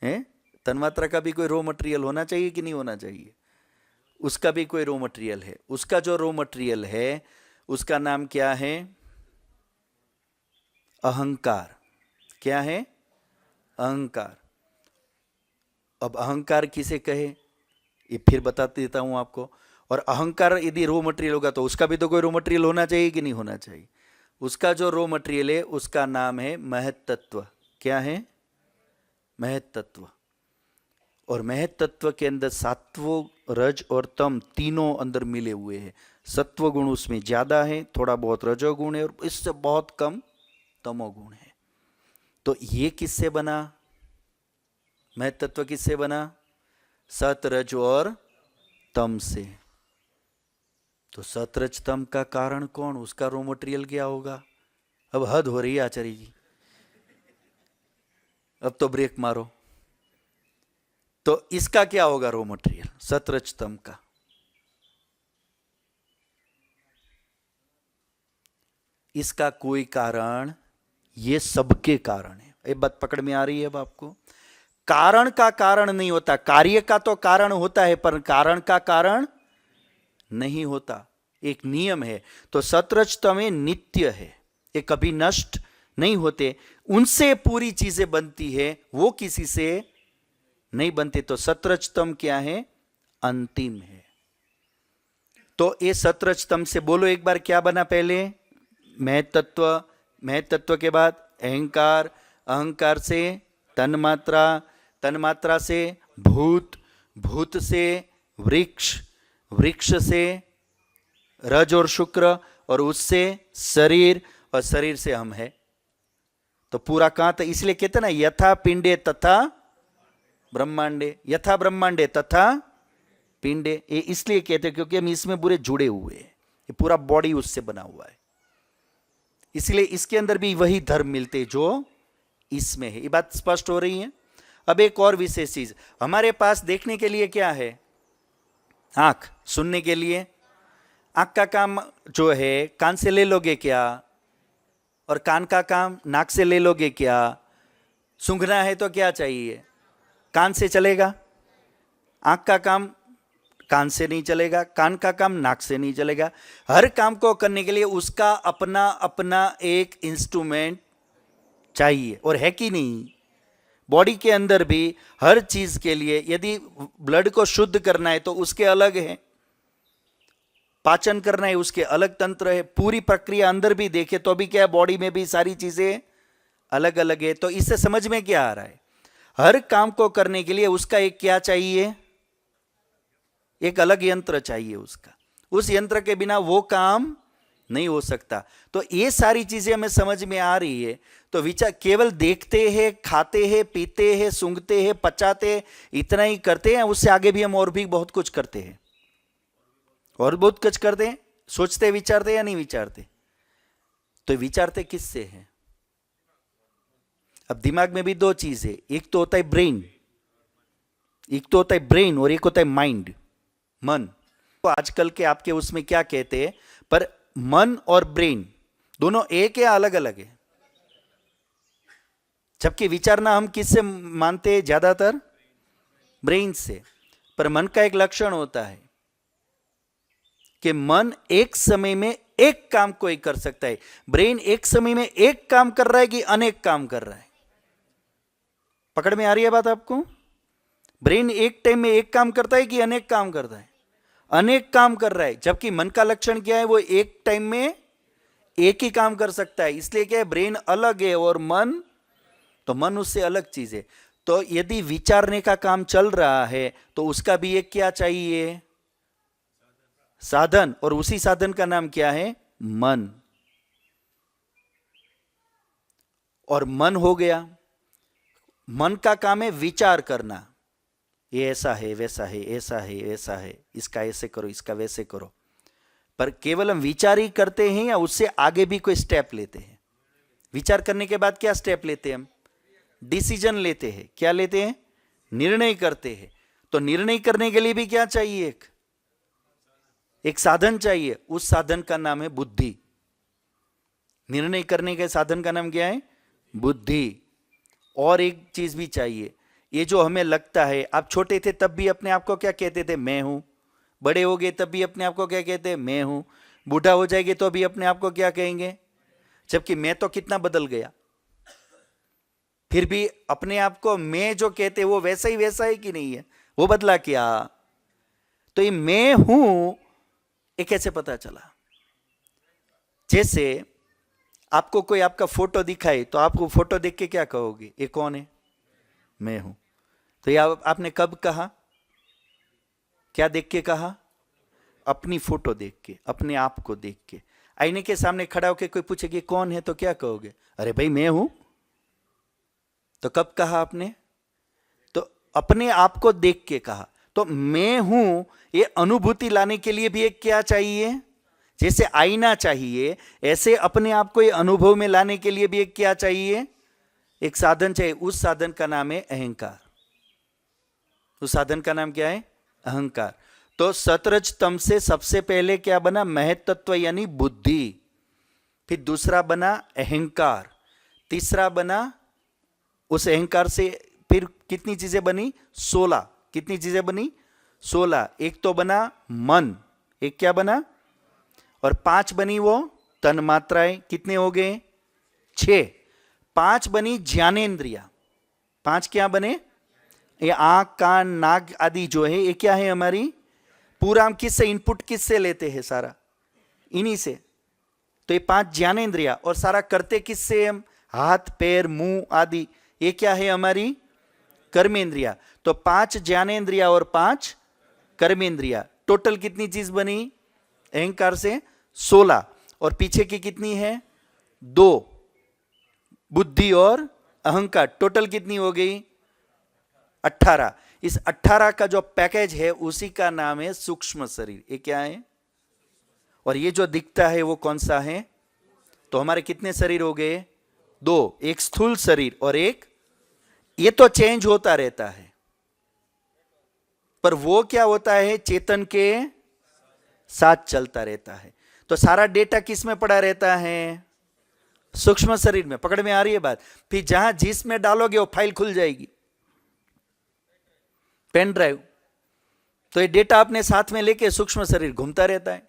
है? तन्मात्रा का भी कोई रॉ मटेरियल होना चाहिए कि नहीं होना चाहिए? उसका भी कोई रॉ मटेरियल है। उसका जो रॉ मटेरियल है उसका नाम क्या है? अहंकार। क्या है? अहंकार। अब अहंकार किसे कहे ये फिर बता देता हूं आपको। और अहंकार यदि रॉ मटेरियल होगा तो उसका भी तो कोई रॉ मटेरियल होना चाहिए कि नहीं होना चाहिए? उसका जो रॉ मटेरियल है उसका नाम है महत तत्व। क्या है? महत तत्व। और महत तत्व के अंदर सात्व, रज और तम तीनों अंदर मिले हुए हैं। सत्व गुण उसमें ज्यादा है, थोड़ा बहुत रजोगुण है, और इससे बहुत कम तमोगुण है। तो ये किससे बना? महत तत्व किससे बना? सत, रज और तम से। तो सत, रज, तम का कारण कौन? उसका रॉ मटेरियल क्या होगा? अब हद हो रही है आचार्य जी, अब तो ब्रेक मारो। तो इसका क्या होगा रॉ मटेरियल? सत, रज, तम का। इसका कोई कारण, ये सबके कारण है। ये बात पकड़ में आ रही है अब आपको? कारण का कारण नहीं होता, कार्य का तो कारण होता है, पर कारण का कारण नहीं होता। एक नियम है। तो सतरज तमें नित्य है, ये कभी नष्ट नहीं होते। उनसे पूरी चीजें बनती है, वो किसी से नहीं बनते। तो सतरजतम क्या है? अंतिम है। तो ये सतरजतम से बोलो एक बार क्या बना पहले? महत तत्व, महत तत्व के बाद अहंकार, अहंकार से तन्मात्रा, तन्मात्रा से भूत, भूत से वृक्ष, वृक्ष से रज और शुक्र, और उससे शरीर, और शरीर से हम है। तो पूरा कहां था? इसलिए कहते ना यथा पिंडे तथा ब्रह्मांडे, यथा ब्रह्मांडे तथा पिंडे। ये इसलिए कहते हैं क्योंकि हम इसमें पूरे जुड़े हुए हैं, ये पूरा बॉडी उससे बना हुआ है। इसलिए इसके अंदर भी वही धर्म मिलते जो इसमें है। ये बात स्पष्ट हो रही है? अब एक और विशेष चीज, हमारे पास देखने के लिए क्या है? आंख। सुनने के लिए आंख का काम जो है कान से ले लोगे क्या? और कान का काम नाक से ले लोगे क्या? सूंघना है तो क्या चाहिए? कान से चलेगा। आंख का काम कान से नहीं चलेगा, कान का काम नाक से नहीं चलेगा। हर काम को करने के लिए उसका अपना अपना एक इंस्ट्रूमेंट चाहिए, और है कि नहीं? बॉडी के अंदर भी हर चीज के लिए, यदि ब्लड को शुद्ध करना है तो उसके अलग है, पाचन करना है उसके अलग तंत्र है। पूरी प्रक्रिया अंदर भी देखे तो भी क्या है, बॉडी में भी सारी चीजें अलग अलग है। तो इससे समझ में क्या आ रहा है? हर काम को करने के लिए उसका एक क्या चाहिए? एक अलग यंत्र चाहिए उसका। उस यंत्र के बिना वो काम नहीं हो सकता। तो ये सारी चीजें हमें समझ में आ रही है। तो विचार केवल देखते हैं, खाते हैं, पीते हैं, सूंघते हैं, पचाते हैं, इतना ही करते हैं? उससे आगे भी हम और भी बहुत कुछ करते हैं, और बहुत कुछ करते हैं। सोचते विचारते या नहीं विचारते? तो विचारते किससे हैं? अब दिमाग में भी दो चीज है, एक तो होता है ब्रेन, एक तो होता है ब्रेन और एक होता है माइंड, मन। तो आजकल के आपके उसमें क्या कहते हैं, पर मन और ब्रेन दोनों एक है, अलग अलग है? जबकि विचारना हम किससे मानते हैं ज्यादातर? ब्रेन से। पर मन का एक लक्षण होता है कि मन एक समय में एक काम कोई कर सकता है। ब्रेन एक समय में एक काम कर रहा है कि अनेक काम कर रहा है? पकड़ में आ रही है बात आपको? ब्रेन एक टाइम में एक काम करता है कि अनेक काम करता है? अनेक काम कर रहा है। जबकि मन का लक्षण क्या है? वो एक टाइम में एक ही काम कर सकता है। इसलिए क्या है, ब्रेन अलग है और मन, तो मन उससे अलग चीज है। तो यदि विचारने का काम चल रहा है तो उसका भी एक क्या चाहिए? साधन। और उसी साधन का नाम क्या है? मन। और मन हो गया, मन का काम है विचार करना, ये ऐसा है, वैसा है, ऐसा है, ऐसा है, इसका ऐसे करो, इसका वैसे करो। पर केवल हम विचार ही करते हैं या उससे आगे भी कोई स्टेप लेते हैं? विचार करने के बाद क्या स्टेप लेते हैं हम? डिसीजन लेते हैं। क्या लेते हैं? निर्णय करते हैं। तो निर्णय करने के लिए भी क्या चाहिए? एक साधन चाहिए। उस साधन का नाम है बुद्धि। निर्णय करने के साधन का नाम क्या है? बुद्धि। और एक चीज भी चाहिए, ये जो हमें लगता है, आप छोटे थे तब भी अपने आप को क्या कहते थे? मैं हूं। बड़े हो गए तब भी अपने आप को क्या कहते हैं? मैं हूं। बूढ़ा हो जाएंगे तो भी अपने आप को क्या कहेंगे? जबकि मैं तो कितना बदल गया, फिर भी अपने आप को मैं जो कहते वो वैसा ही वैसा है कि नहीं है? वो बदला क्या? तो ये मैं हूं ये कैसे पता चला? जैसे आपको कोई आपका फोटो दिखाए तो आप वो फोटो देख के क्या कहोगे? ये कौन है? मैं हूं। तो ये आपने कब कहा? क्या देख के कहा? अपनी फोटो देख के, अपने आप को देख के। आईने के सामने खड़ा होकर कोई पूछेगी कौन है तो क्या कहोगे? अरे भाई मैं हूं। तो कब कहा आपने? तो अपने आप को देख के कहा। तो मैं हूं ये अनुभूति लाने के लिए भी एक क्या चाहिए? जैसे आईना चाहिए, ऐसे अपने आप को ये अनुभव में लाने के लिए भी एक क्या चाहिए? एक साधन चाहिए। उस साधन का नाम है अहंकार। उस साधन का नाम क्या है? अहंकार। तो सतरज तम से सबसे पहले क्या बना? महत्त्व यानी बुद्धि। फिर दूसरा बना अहंकार। तीसरा बना, उस अहंकार से फिर कितनी चीजें बनी? 16। कितनी चीजें बनी? 16। एक तो बना मन, एक क्या बना? और 5 बनी वो तन मात्राएं। कितने हो गए? 6। 5 बनी ज्ञानेंद्रिया। 5 क्या बने? ये आंख, कान, नाक आदि जो है ये क्या है हमारी? पूरा हम किससे इनपुट किससे लेते हैं? सारा इन्हीं से। तो ये 5 ज्ञानेंद्रिया। और सारा करते किससे हम? हाथ, पैर, मुंह आदि। ये क्या है हमारी? कर्मेंद्रिया। तो 5 ज्ञानेंद्रिया और 5 कर्मेंद्रिया। टोटल कितनी चीज बनी अहंकार से? 16। और पीछे की कितनी है? 2, बुद्धि और अहंकार। टोटल कितनी हो गई? 18। इस 18 का जो पैकेज है उसी का नाम है सूक्ष्म शरीर। ये क्या है? और ये जो दिखता है वो कौन सा है? तो हमारे कितने शरीर हो गए? 2। एक स्थूल शरीर और एक, ये तो चेंज होता रहता है, पर वो क्या होता है? चेतन के साथ चलता रहता है। तो सारा डेटा किस में पड़ा रहता है? सूक्ष्म शरीर में। पकड़ में आ रही है बात? फिर जहां जिसमें डालोगे वो फाइल खुल जाएगी, पेन ड्राइव। तो ये डेटा अपने साथ में लेके सूक्ष्म शरीर घूमता रहता है।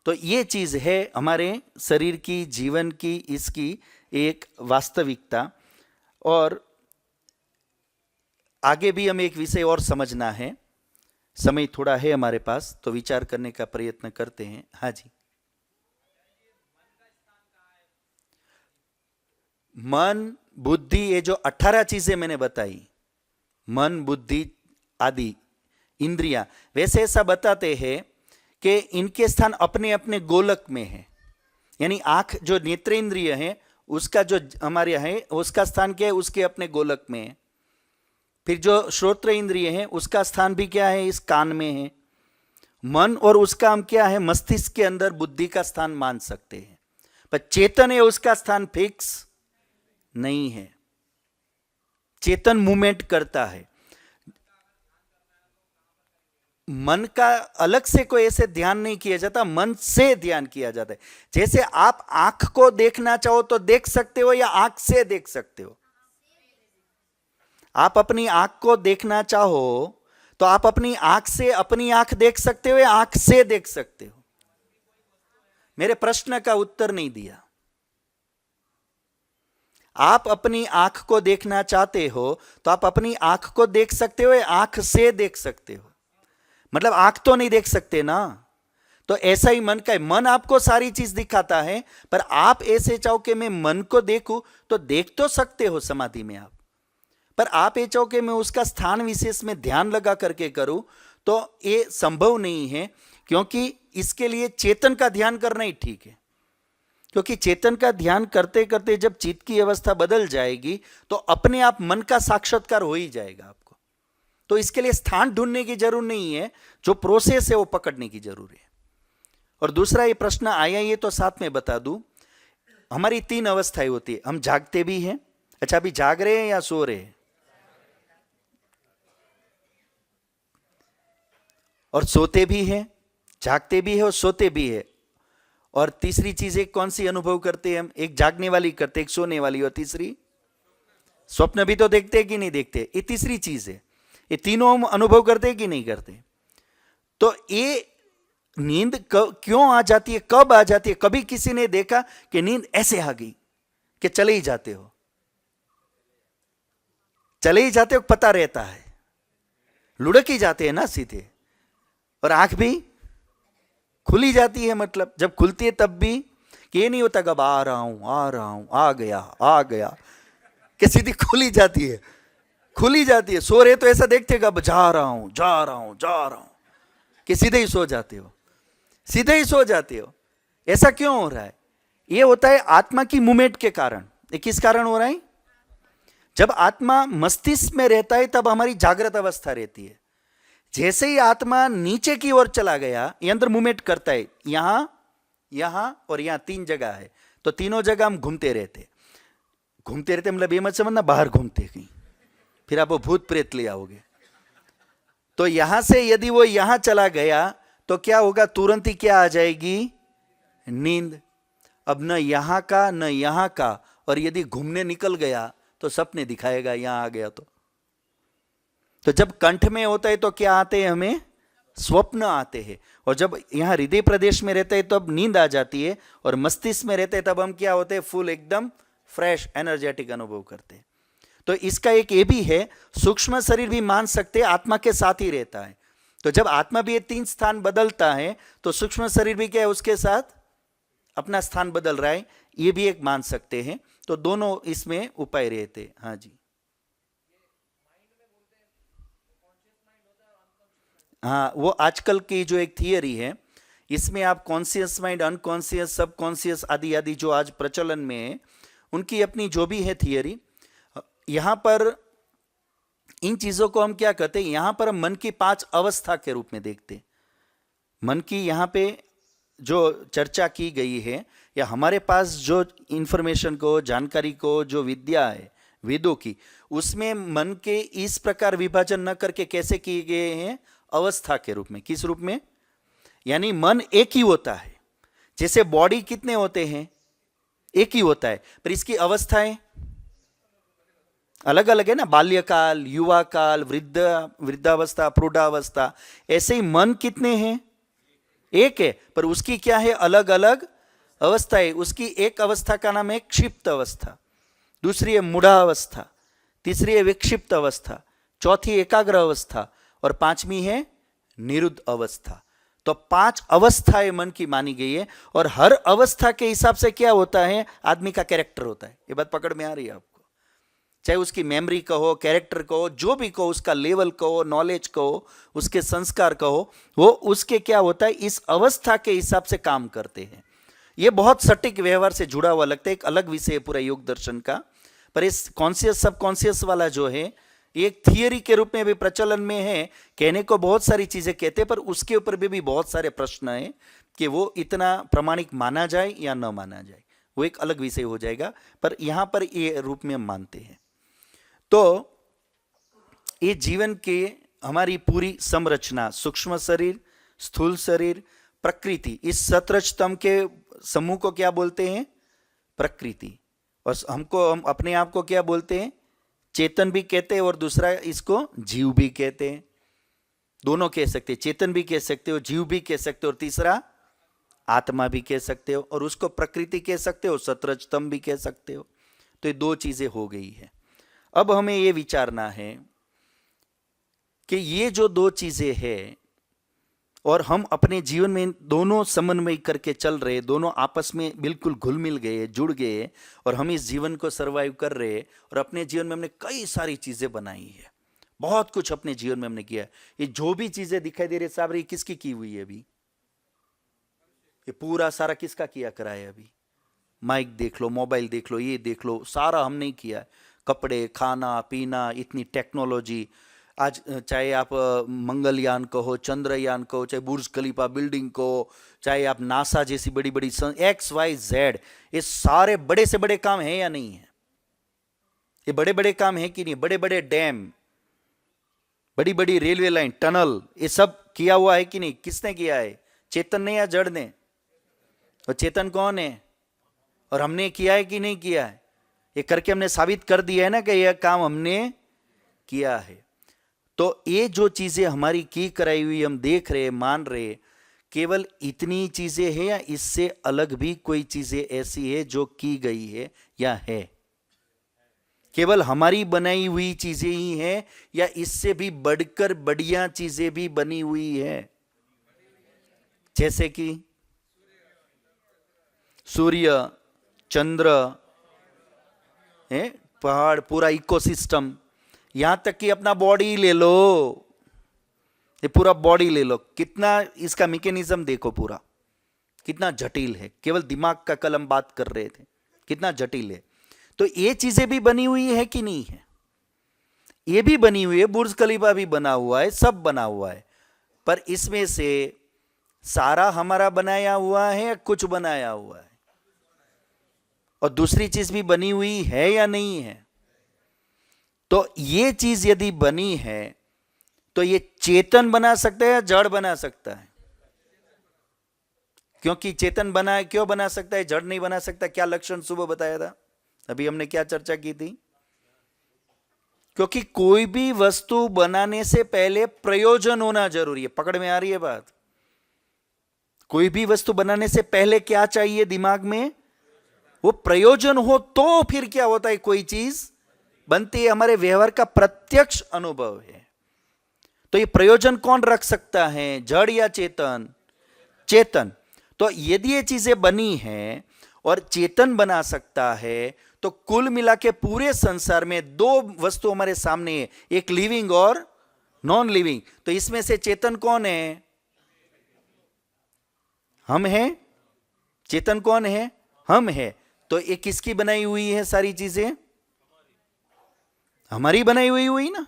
तो ये चीज है हमारे शरीर की, जीवन की, इसकी एक वास्तविकता। और आगे भी हमें एक विषय और समझना है। समय थोड़ा है हमारे पास, तो विचार करने का प्रयत्न करते हैं। हाँ जी। मन, बुद्धि, ये जो 18 चीजें मैंने बताई, मन, बुद्धि आदि इंद्रियां, वैसे ऐसा बताते हैं कि इनके स्थान अपने अपने गोलक में है। यानी आंख जो नेत्रेंद्रिय है उसका जो हमारे है उसका स्थान क्या है? उसके अपने गोलक में है। फिर जो श्रोत्र इंद्रिय है उसका स्थान भी क्या है? इस कान में है। मन और उसका हम क्या है? मस्तिष्क के अंदर बुद्धि का स्थान मान सकते हैं। पर चेतन है उसका स्थान फिक्स नहीं है। चेतन मूवमेंट करता है। मन का अलग से कोई ऐसे ध्यान नहीं किया जाता, मन से ध्यान किया जाता है। जैसे आप आंख को देखना चाहो तो देख सकते हो या आंख से देख सकते हो? आप अपनी आंख को देखना चाहो तो आप अपनी आंख से अपनी आंख देख सकते हो या आंख से देख सकते हो? मेरे प्रश्न का उत्तर नहीं दिया। आप अपनी आंख को देखना चाहते हो तो आप अपनी आंख को देख सकते हो या आंख से देख सकते हो? मतलब आंख तो नहीं देख सकते ना। तो ऐसा ही मन का है, मन आपको सारी चीज दिखाता है, पर आप ऐसे चाहो कि मैं मन को देखूं तो देख तो सकते हो समाधि में आप, पर आप ये चाहो कि मैं उसका स्थान विशेष में ध्यान लगा करके करूं तो ये संभव नहीं है, क्योंकि इसके लिए चेतन का ध्यान करना ही ठीक है। क्योंकि चेतन का ध्यान करते करते जब चित्त की अवस्था बदल जाएगी तो अपने आप मन का साक्षात्कार हो ही जाएगा आपको। तो इसके लिए स्थान ढूंढने की जरूर नहीं है, जो प्रोसेस है वो पकड़ने की जरूर है। और दूसरा ये प्रश्न आया, ये तो साथ में बता दूं, हमारी 3 अवस्थाएं होती है। हम जागते भी हैं, अच्छा अभी जाग रहे हैं या सो रहे हैं? और सोते भी हैं, जागते भी है और सोते भी है। और तीसरी चीज एक कौन सी अनुभव करते हैं हम? एक जागने वाली करते, एक सोने वाली, और तीसरी स्वप्न भी तो देखते हैं कि नहीं देखते? ये तीसरी चीज है। ये तीनों हम अनुभव करते हैं कि नहीं करते? तो ये नींद क्यों आ जाती है, कब आ जाती है? कभी किसी ने देखा कि नींद ऐसे आ गई कि चले ही जाते हो? चले ही जाते हो, पता रहता है, लुढ़क ही जाते हैं ना सीधे। और आंख भी खुली जाती है, मतलब जब खुलती है तब भी कि ये नहीं होता कब आ रहा हूं, आ गया, कि सीधी खुली जाती है, खुली जाती है। सो रहे तो ऐसा देखते कब जा रहा हूं, कि सीधे ही सो जाते हो, सीधे ही सो जाते हो। ऐसा क्यों हो रहा है? ये होता है आत्मा की मूवमेंट के कारण। ये किस कारण हो रहा है? जब आत्मा मस्तिष्क में रहता है तब हमारी जागृत अवस्था रहती है। जैसे ही आत्मा नीचे की ओर चला गया, ये अंदर मूवमेंट करता है, यहां और यहां 3 जगह है, तो तीनों जगह हम घूमते रहते मतलब ये मत समझना बाहर घूमते कहीं, फिर आप वो भूत प्रेत ले आओगे। तो यहां से यदि वो यहां चला गया तो क्या होगा? तुरंत ही क्या आ जाएगी? नींद। अब न यहां का न यहां का, और यदि घूमने निकल गया तो सपने दिखाएगा यहां आ गया तो जब कंठ में होता है तो क्या आते हैं? हमें स्वप्न आते हैं। और जब यहां हृदय प्रदेश में रहते हैं तब नींद आ जाती है, और मस्तिष्क में रहते हैं तब हम क्या होते हैं? फुल एकदम फ्रेश एनर्जेटिक अनुभव करते हैं। तो इसका एक ये भी है, सूक्ष्म शरीर भी मान सकते हैं आत्मा के साथ ही रहता है। तो जब आत्मा भी ये 3 स्थान बदलता है तो सूक्ष्म शरीर भी क्या है? उसके साथ अपना स्थान बदल रहा है, ये भी एक मान सकते हैं। तो दोनों इसमें उपाय रहते। हाँ जी, हाँ, वो आजकल की जो एक थियरी है, इसमें आप कॉन्शियस माइंड, अनकॉन्शियस, सबकॉन्शियस आदि आदि जो आज प्रचलन में है, उनकी अपनी जो भी है थियरी, यहां पर इन चीजों को हम क्या कहते हैं? यहां पर हम मन की 5 अवस्था के रूप में देखते हैं। मन की यहां पे जो चर्चा की गई है, या हमारे पास जो इंफॉर्मेशन को, जानकारी को, जो विद्या है वेदों की, उसमें मन के इस प्रकार विभाजन न करके कैसे किए गए हैं? अवस्था के रूप में। किस रूप में? यानी मन एक ही होता है, जैसे बॉडी कितने होते हैं? एक ही होता है, पर इसकी अवस्थाएं अलग अलग है ना। बाल्यकाल, युवा काल, वृद्धावस्था, प्रौढ़ावस्था। ऐसे ही मन कितने हैं? एक है, पर उसकी क्या है? अलग अलग अवस्थाएं। उसकी एक अवस्था का नाम है क्षिप्त अवस्था, दूसरी है मूढ़ावस्था, तीसरी है विक्षिप्त अवस्था, चौथी एकाग्र अवस्था, और 5वीं है निरुद्ध अवस्था। तो 5 अवस्थाएं मन की मानी गई है, और हर अवस्था के हिसाब से क्या होता है? आदमी का कैरेक्टर होता है। ये बात पकड़ में आ रही है आपको? चाहे उसकी मेमोरी कहो, कैरेक्टर कहो, जो भी कहो, उसका लेवल कहो, नॉलेज कहो, उसके संस्कार कहो, वो उसके क्या होता है? इस अवस्था के हिसाब से काम करते हैं। ये बहुत सटीक व्यवहार से जुड़ा हुआ लगता है, एक अलग विषय है पूरा योग दर्शन का। पर इस कॉन्शियस सबकॉन्शियस वाला जो है, एक थियरी के रूप में भी प्रचलन में है। कहने को बहुत सारी चीजें कहते हैं, पर उसके ऊपर भी बहुत सारे प्रश्न हैं कि वो इतना प्रमाणिक माना जाए या न माना जाए, वो एक अलग विषय हो जाएगा। पर यहां पर ये रूप में हम मानते हैं। तो ये जीवन के हमारी पूरी संरचना, सूक्ष्म शरीर, स्थूल शरीर, प्रकृति, इस सतरजतम के समूह को क्या बोलते हैं? प्रकृति। और हम अपने आप को क्या बोलते हैं? चेतन भी कहते हैं और दूसरा इसको जीव भी कहते हैं। दोनों कह सकते, चेतन भी कह सकते हो, जीव भी कह सकते हो, और तीसरा आत्मा भी कह सकते हो, और उसको प्रकृति कह सकते हो, सतरजतम भी कह सकते हो। तो ये दो चीजें हो गई है। अब हमें ये विचारना है कि ये जो दो चीजें हैं और हम अपने जीवन में दोनों समन्वय करके चल रहे, दोनों आपस में बिल्कुल घुल मिल गए, जुड़ गए, और हम इस जीवन को सरवाइव कर रहे, और अपने जीवन में हमने कई सारी चीजें बनाई है, बहुत कुछ अपने जीवन में हमने किया है। ये जो भी चीजें दिखाई दे रही साहब, ये किसकी की हुई है? अभी ये पूरा सारा किसका किया करा है? अभी माइक देख लो, मोबाइल देख लो, ये देख लो, सारा हमने ही किया है। कपड़े, खाना पीना, इतनी टेक्नोलॉजी। आज चाहे आप मंगलयान कहो, चंद्रयान कहो, चाहे बुर्ज खलीफा बिल्डिंग कहो, चाहे आप नासा जैसी बड़ी बड़ी XYZ, ये सारे बड़े से बड़े काम हैं या नहीं है? ये बड़े बड़े काम हैं कि नहीं? बड़े बड़े डैम, बड़ी बड़ी रेलवे लाइन, टनल, ये सब किया हुआ है कि नहीं? किसने किया है? चेतन ने या जड़ ने? और चेतन कौन है? और हमने किया है कि नहीं किया है? ये करके हमने साबित कर दिया है ना कि यह काम हमने किया है। तो ये जो चीजें हमारी की कराई हुई हम देख रहे, मान रहे, केवल इतनी चीजें हैं या इससे अलग भी कोई चीजें ऐसी है जो की गई है या है? केवल हमारी बनाई हुई चीजें ही हैं या इससे भी बढ़कर बढ़िया चीजें भी बनी हुई है? जैसे कि सूर्य, चंद्र है, पहाड़, पूरा इकोसिस्टम, यहां तक कि अपना बॉडी ले लो, ये पूरा बॉडी ले लो, कितना इसका मैकेनिज्म देखो, पूरा कितना जटिल है। केवल दिमाग का कल हम बात कर रहे थे, कितना जटिल है। तो ये चीजें भी बनी हुई है कि नहीं है? ये भी बनी हुई है, बुर्ज खलीफा भी बना हुआ है, सब बना हुआ है, पर इसमें से सारा हमारा बनाया हुआ है या कुछ बनाया हुआ है? और दूसरी चीज भी बनी हुई है या नहीं है? तो ये चीज यदि बनी है तो ये चेतन बना सकता है या जड़ बना सकता है? क्योंकि चेतन बना है, क्यों बना सकता है, जड़ नहीं बना सकता? क्या लक्षण सुबह बताया था, अभी हमने क्या चर्चा की थी? क्योंकि कोई भी वस्तु बनाने से पहले प्रयोजन होना जरूरी है। पकड़ में आ रही है बात? कोई भी वस्तु बनाने से पहले क्या चाहिए दिमाग में? वो प्रयोजन हो तो फिर क्या होता है, कोई चीज बनती है। हमारे व्यवहार का प्रत्यक्ष अनुभव है। तो ये प्रयोजन कौन रख सकता है, जड़ या चेतन? चेतन। तो यदि ये चीजें बनी हैं और चेतन बना सकता है, तो कुल मिला के पूरे संसार में दो वस्तु हमारे सामने है, एक लिविंग और नॉन लिविंग। तो इसमें से चेतन कौन है? हम हैं। चेतन कौन है? हम हैं। तो ये किसकी बनाई हुई है? सारी चीजें हमारी बनाई हुई ना।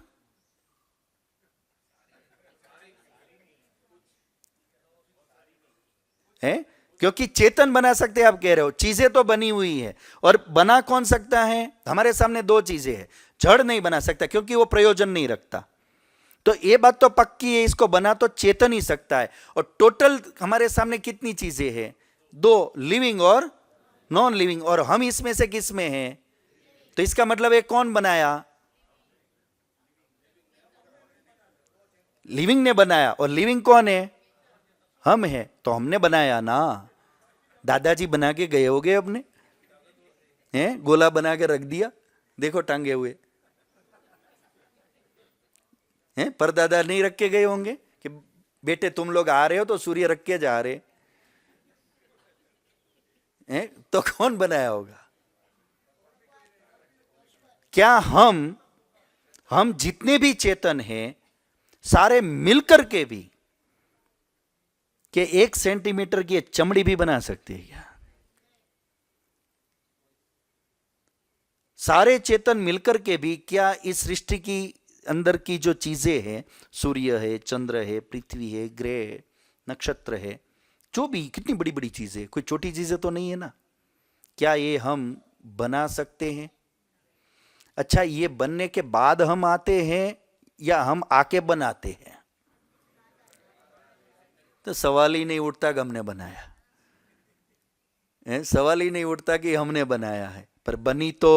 है, क्योंकि चेतन बना सकते हैं, आप कह रहे हो, चीजें तो बनी हुई है। और बना कौन सकता है? हमारे सामने दो चीजें हैं, जड़ नहीं बना सकता क्योंकि वो प्रयोजन नहीं रखता। तो ये बात तो पक्की है, इसको बना तो चेतन ही सकता है। और टोटल हमारे सामने कितनी चीजें हैं? दो, लिविंग और नॉन लिविंग, और हम इसमें से किस में हैं? तो इसका मतलब है कौन बनाया? लिविंग ने बनाया। और लिविंग कौन है? हम हैं। तो हमने बनाया ना, दादाजी बना के गए होंगे अपने, हैं, गोला बना के रख दिया, देखो टांगे हुए हैं। परदादा नहीं रख के गए होंगे कि बेटे तुम लोग आ रहे हो तो सूर्य रख के जा रहे हैं? तो कौन बनाया होगा? क्या हम जितने भी चेतन हैं सारे मिलकर के भी कि 1 सेंटीमीटर की चमड़ी भी बना सकते हैं क्या? सारे चेतन मिलकर के भी क्या इस सृष्टि की अंदर की जो चीजें हैं, सूर्य है, चंद्र है, पृथ्वी है, ग्रह है, नक्षत्र है, जो भी कितनी बड़ी बड़ी चीजें, कोई छोटी चीजें तो नहीं है ना, क्या ये हम बना सकते हैं? अच्छा, ये बनने के बाद हम आते हैं या हम आके बनाते हैं? तो सवाल ही नहीं उठता कि हमने बनाया है, सवाल ही नहीं उठता कि हमने बनाया है। पर बनी तो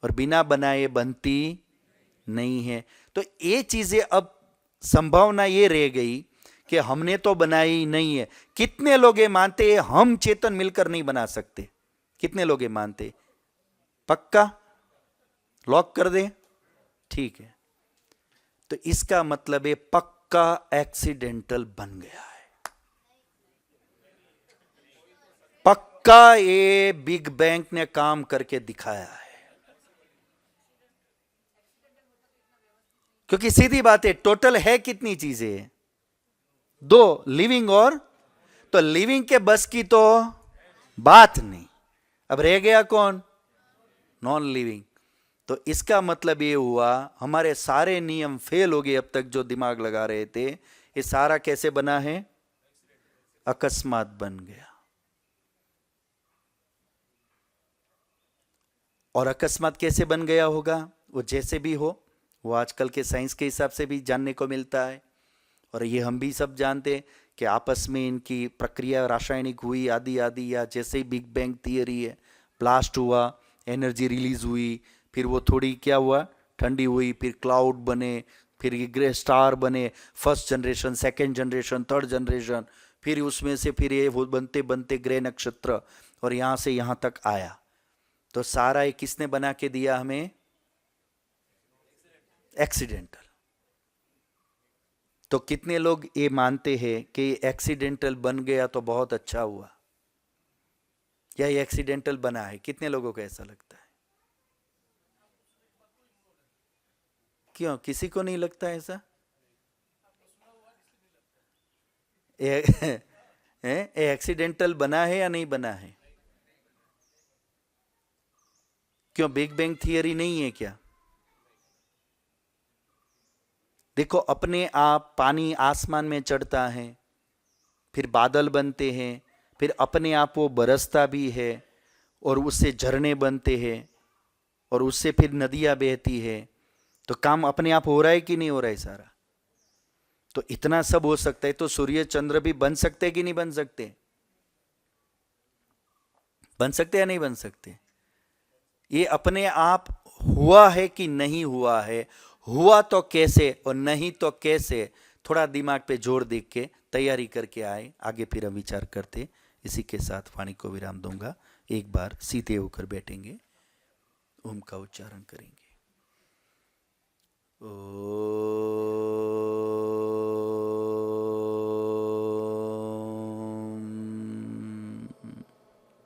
और बिना बनाए बनती नहीं है। तो ये चीजें अब संभावना ये रह गई कि हमने तो बनाई नहीं है। कितने लोग ये मानते हैं हम चेतन मिलकर नहीं बना सकते? कितने लोग ये मानते? पक्का लॉक कर दे? ठीक है, तो इसका मतलब है पक्का एक्सीडेंटल बन गया है। पक्का ये बिग बैंग ने काम करके दिखाया है। क्योंकि सीधी बात है, टोटल है कितनी चीजें? दो, लिविंग और, तो लिविंग के बस की तो बात नहीं। अब रह गया कौन? Non living. तो इसका मतलब ये हुआ हमारे सारे नियम फेल हो गए अब तक जो दिमाग लगा रहे थे। ये सारा कैसे बना है? अकस्मात बन गया। और अकस्मात कैसे बन गया होगा? वो जैसे भी हो, वो आजकल के साइंस के हिसाब से भी जानने को मिलता है, और ये हम भी सब जानते हैं कि आपस में इनकी प्रक्रिया रासायनिक हुई आदि आदि, या जैसे ही बिग बैंग थियरी है, ब्लास्ट हुआ, एनर्जी रिलीज हुई, फिर वो थोड़ी क्या हुआ, ठंडी हुई, फिर क्लाउड बने, फिर ये ग्रे स्टार बने, first generation, second generation, third generation, फिर उसमें से फिर ये वो बनते बनते ग्रह नक्षत्र, और यहाँ से यहाँ तक आया। तो सारा ये किसने बना के दिया हमें? एक्सीडेंटल। तो कितने लोग ये मानते हैं कि एक्सीडेंटल बन गया तो बहुत अच्छा हुआ, या ये एक्सीडेंटल बना है? कितने लोगों को ऐसा लगता है? क्यों, किसी को नहीं लगता ऐसा? एक्सीडेंटल बना है या नहीं बना है? क्यों, बिग बैंग थियरी नहीं है क्या? देखो, अपने आप पानी आसमान में चढ़ता है, फिर बादल बनते हैं, फिर अपने आप वो बरसता भी है, और उससे झरने बनते हैं, और उससे फिर नदियां बहती है। तो काम अपने आप हो रहा है कि नहीं हो रहा है सारा? तो इतना सब हो सकता है, तो सूर्य चंद्र भी बन सकते कि नहीं बन सकते? बन सकते या नहीं बन सकते? ये अपने आप हुआ है कि नहीं हुआ है? हुआ तो कैसे और नहीं तो कैसे? थोड़ा दिमाग पे जोर दे के तैयारी करके आए, आगे फिर हम विचार करते। इसी के साथ वाणी को विराम दूंगा। एक बार सीधे होकर बैठेंगे, ओम का उच्चारण करेंगे। ओ